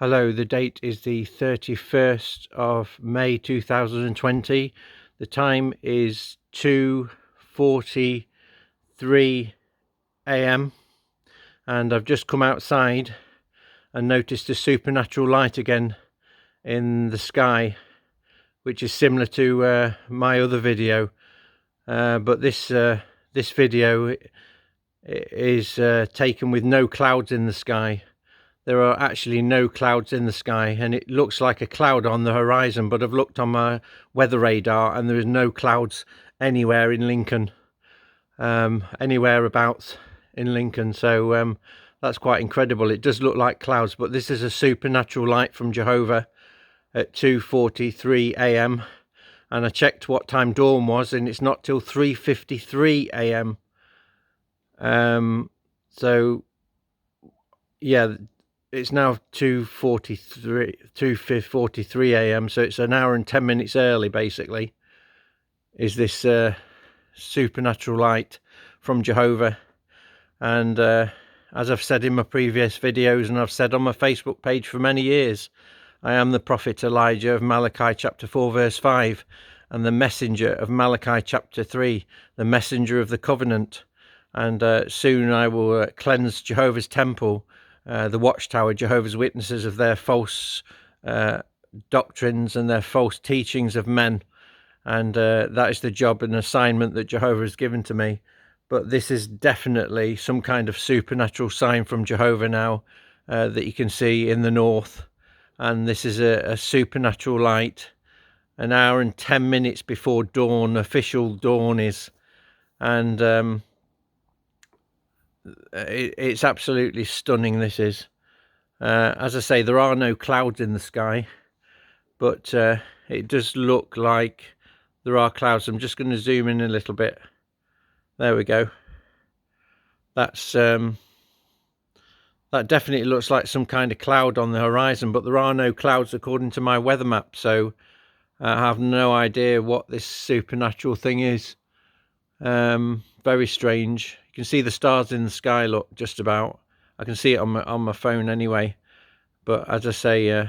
Hello, the date is the 31st of May 2020. The time is 2:43 a.m. and I've just come outside and noticed a supernatural light again in the sky, which is similar to my other video, but this video is taken with no clouds in the sky. There are actually no clouds in the sky, and it looks like a cloud on the horizon, but I've looked on my weather radar and there is no clouds anywhere in Lincoln, anywhere about in Lincoln. So that's quite incredible. It does look like clouds, but this is a supernatural light from Jehovah at 2:43 a.m. and I checked what time dawn was, and it's not till 3:53 a.m. So yeah, it's now 2:43 a.m. so it's an hour and 10 minutes early, basically, is this supernatural light from Jehovah. And as I've said in my previous videos, and I've said on my Facebook page for many years, I am the prophet Elijah of Malachi chapter 4 verse 5, and the messenger of Malachi chapter 3, the messenger of the covenant. And soon I will cleanse Jehovah's temple, the Watchtower, Jehovah's Witnesses, of their false doctrines and their false teachings of men. And that is the job and assignment that Jehovah has given to me. But this is definitely some kind of supernatural sign from Jehovah now that you can see in the north. And this is a supernatural light, an hour and 10 minutes before dawn, official dawn is. And it's absolutely stunning, this is. As I say, there are no clouds in the sky, but it does look like there are clouds. I'm just going to zoom in a little bit. There we go. That's that definitely looks like some kind of cloud on the horizon, but there are no clouds according to my weather map, so I have no idea what this supernatural thing is. Very strange. You can see the stars in the sky, look, just about. I can see it on my phone anyway. But as I say,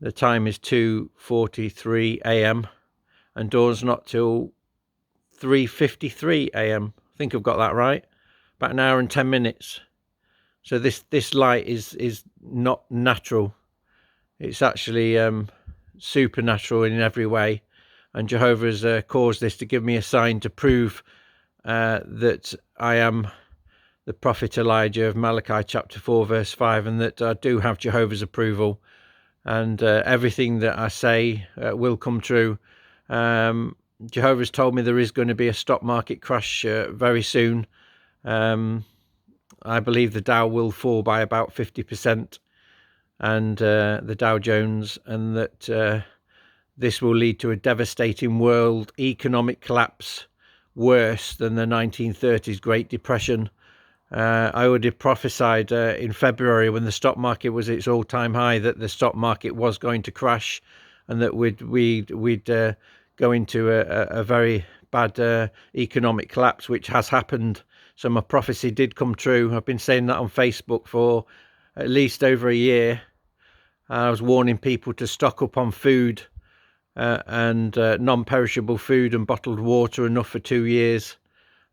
the time is 2:43 a.m. and dawn's not till 3:53 a.m. I think I've got that right. About an hour and 10 minutes. So this light is not natural. It's actually supernatural in every way. And Jehovah has caused this to give me a sign to prove that I am the prophet Elijah of Malachi chapter 4 verse 5, and that I do have Jehovah's approval, and everything that I say will come true. Jehovah's told me there is going to be a stock market crash very soon. I believe the Dow will fall by about 50%, and the Dow Jones, and that this will lead to a devastating world economic collapse, worse than the 1930s Great Depression. I already prophesied in February, when the stock market was at its all-time high, that the stock market was going to crash, and that we'd go into a very bad economic collapse, which has happened. So my prophecy did come true. I've been saying that on Facebook for at least over a year. I was warning people to stock up on food and non-perishable food and bottled water, enough for 2 years.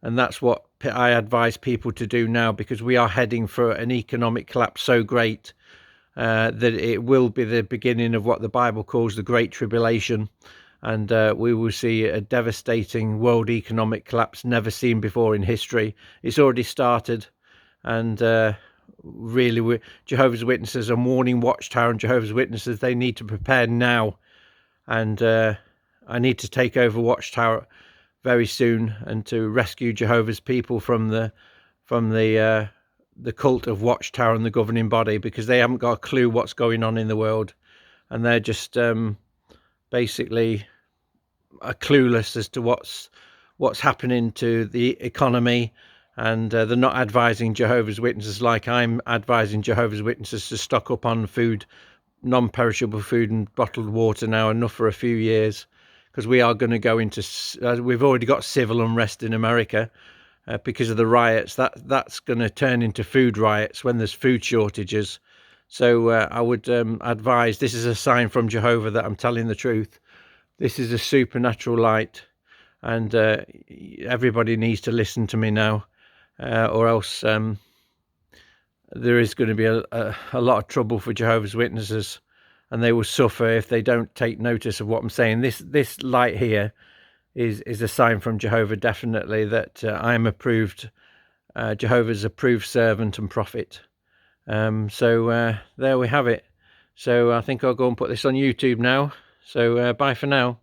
And that's what I advise people to do now, because we are heading for an economic collapse so great that it will be the beginning of what the Bible calls the Great Tribulation. And we will see a devastating world economic collapse never seen before in history. It's already started. And really, Jehovah's Witnesses, I'm warning Watchtower and Jehovah's Witnesses, they need to prepare now. And I need to take over Watchtower very soon, and to rescue Jehovah's people from the cult of Watchtower and the governing body, because they haven't got a clue what's going on in the world, and they're just basically clueless as to what's happening to the economy, and they're not advising Jehovah's Witnesses like I'm advising Jehovah's Witnesses to stock up on food, non-perishable food and bottled water now, enough for a few years, because we are going to go into we've already got civil unrest in America because of the riots. That's going to turn into food riots when there's food shortages. So I would advise, this is a sign from Jehovah that I'm telling the truth. This is a supernatural light, and everybody needs to listen to me now, or else there is going to be a lot of trouble for Jehovah's Witnesses, and they will suffer if they don't take notice of what I'm saying. This light here is a sign from Jehovah, definitely, that I am approved, Jehovah's approved servant and prophet. So there we have it. So I think I'll go and put this on YouTube now. So bye for now.